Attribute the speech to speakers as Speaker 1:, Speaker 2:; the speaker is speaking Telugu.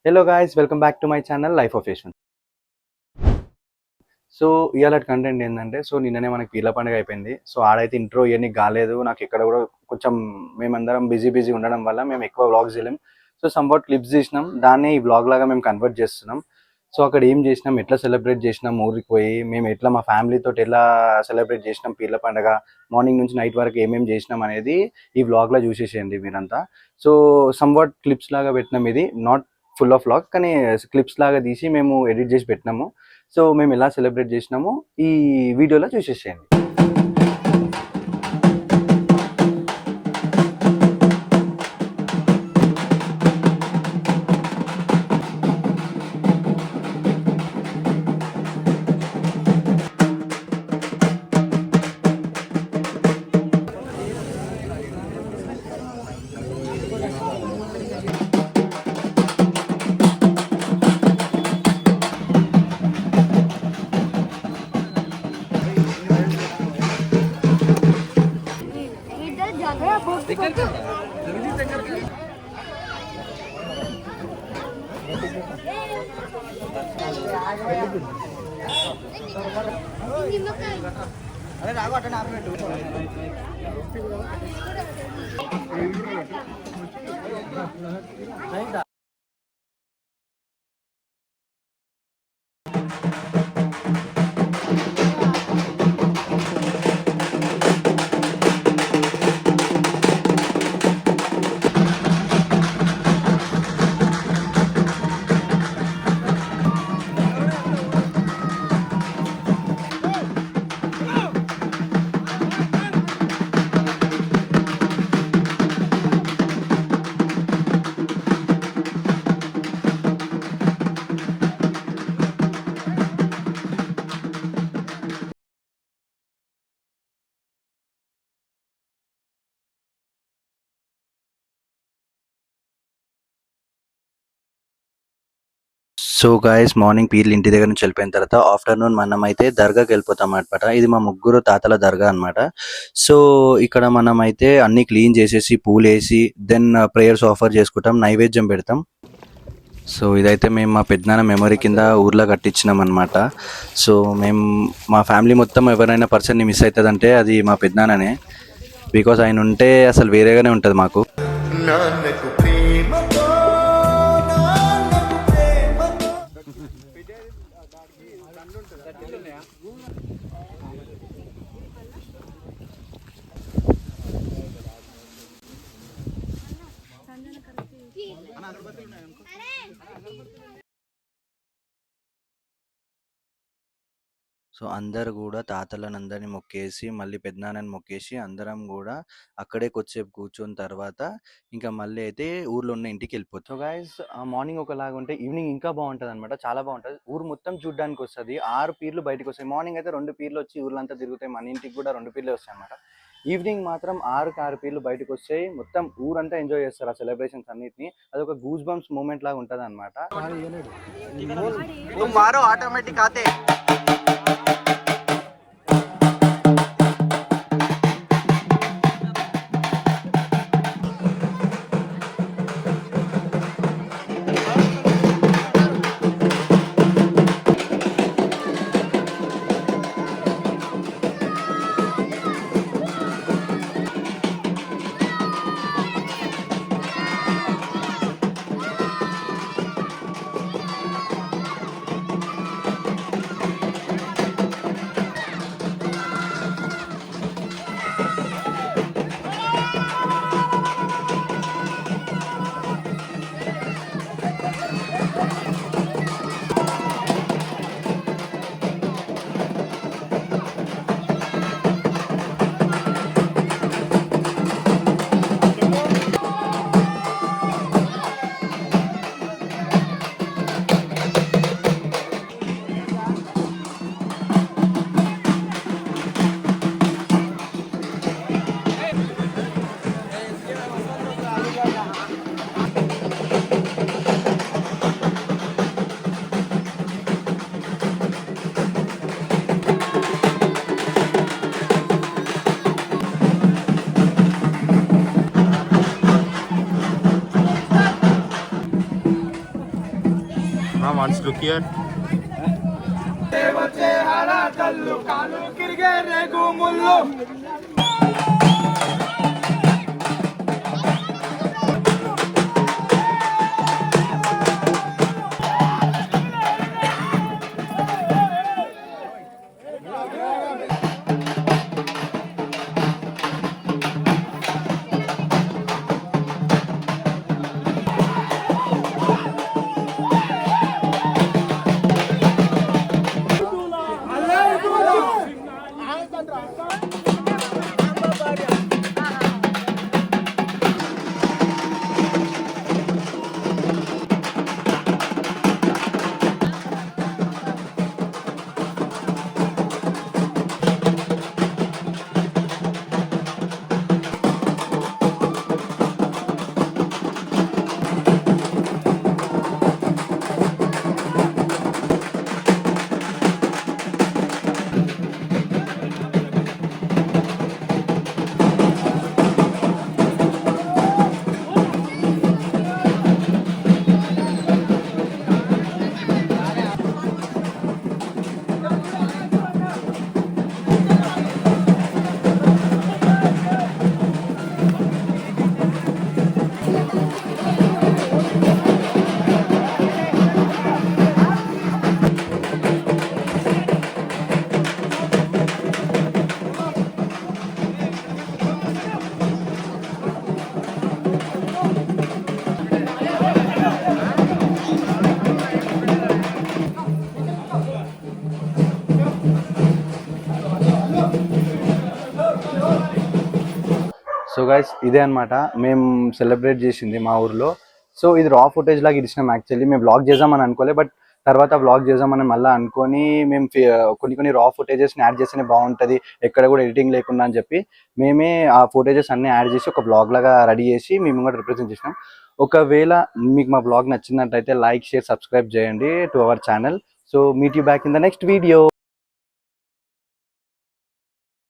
Speaker 1: Hello guys, welcome back to my channel life of Yashwant. So ఇవాళ కంటెంట్ ఏంటంటే, నిన్ననే మనకి పీర్ల పండుగ అయిపోయింది. ఆడైతే ఇంట్రో ఇవన్నీ కాలేదు. నాకు ఇక్కడ కూడా కొంచెం మేమందరం బిజీ ఉండడం వల్ల మేము ఎక్కువ వ్లాగ్స్ చేయలేం. సమ్వాట్ క్లిప్స్ తీసినాం, దాన్ని ఈ వ్లాగ్ లాగా మేము కన్వర్ట్ చేస్తున్నాం. అక్కడ ఏం చేసినాం, ఎట్లా సెలబ్రేట్ చేసినాం, ఊరికి పోయి మేము ఎట్లా మా ఫ్యామిలీతో ఎలా సెలబ్రేట్ చేసినాం పీర్ల పండుగ, మార్నింగ్ నుంచి నైట్ వరకు ఏమేమి చేసినాం అనేది ఈ వ్లాగ్లో చూసేసేయండి మీరంతా. సో సమ్వాట్ క్లిప్స్ లాగా పెట్టినాం, ఇది నాట్ ఫుల్ ఆఫ్ వ్లాగ్ కానీ క్లిప్స్ లాగా తీసి మేము ఎడిట్ చేసి పెట్టినాము. మేము ఎలా సెలబ్రేట్ చేసినామో ఈ వీడియోలో చూసేసేయండి. अरे राघव अटन आप में సో గాయస్, మార్నింగ్ పీర్లు ఇంటి దగ్గర నుంచి వెళ్ళిపోయిన తర్వాత ఆఫ్టర్నూన్ మనం అయితే దర్గాకి వెళ్ళిపోతాం అనమాట. ఇది మా ముగ్గురు తాతల దర్గా అనమాట. సో ఇక్కడ మనం అయితే అన్ని క్లీన్ చేసేసి పూలు వేసి దెన్ ప్రేయర్స్ ఆఫర్ చేసుకుంటాం, నైవేద్యం పెడతాం. సో ఇదైతే మేము మా పెద్దనాన్న మెమరీ కింద ఊర్లో కట్టించినాం అనమాట. సో మేము మా ఫ్యామిలీ మొత్తం ఎవరైనా పర్సన్ని మిస్ అవుతుందంటే అది మా పెద్దనాన్ననే. బికాజ్ ఆయన ఉంటే అసలు వేరేగానే ఉంటుంది మాకు. సో అందరు కూడా తాతలను అందరిని మొక్కేసి మళ్ళీ పెద్దనాన్నని మొక్కేసి అందరం కూడా అక్కడే కొద్దిసేపు కూర్చున్న తర్వాత ఇంకా మళ్ళీ అయితే ఊర్లో ఉన్న ఇంటికి వెళ్ళిపోతాం. సో గైస్, మార్నింగ్ ఒకలాగా ఉంటే ఈవినింగ్ ఇంకా బాగుంటుంది అనమాట, చాలా బాగుంటుంది. ఊరు మొత్తం చూడడానికి వస్తుంది, 6 పీర్లు బయటకు వస్తాయి. మార్నింగ్ అయితే 2 పీర్లు వచ్చి ఊర్లంతా తిరుగుతాయి, మన ఇంటికి కూడా 2 పీర్లు వస్తాయి అనమాట. ఈవినింగ్ మాత్రం 6 పీర్లు బయటకు వస్తాయి, మొత్తం ఊరంతా ఎంజాయ్ చేస్తారు ఆ సెలబ్రేషన్స్ అన్నిటిని. అది ఒక గూస్ బంప్స్ మూమెంట్ లాగా ఉంటుంది అనమాట. ఆటోమేటిక్ ఆతే
Speaker 2: Once look here.
Speaker 1: So guys ఇదే అనమాట మేము సెలబ్రేట్ చేసింది మా ఊర్లో. సో ఇది రా ఫుటేజ్ లాగా ఇచ్చినాం. యాక్చువల్లీ మేము బ్లాగ్ చేద్దామని అనుకోలే, బట్ తర్వాత బ్లాగ్ చేద్దామని మళ్ళీ అనుకొని మేము కొన్ని రా ఫుటేజెస్ని యాడ్ చేస్తేనే బాగుంటుంది, ఎక్కడ కూడా ఎడిటింగ్ లేకుండా అని చెప్పి మేమే ఆ ఫుటేజెస్ అన్ని యాడ్ చేసి ఒక బ్లాగ్ లాగా రెడీ చేసి మేము కూడా రిప్రజెంట్ చేసినాం. ఒకవేళ మీకు మా బ్లాగ్ నచ్చినట్టయితే లైక్, షేర్, సబ్స్క్రైబ్ చేయండి to our channel. So meet you back in the next video.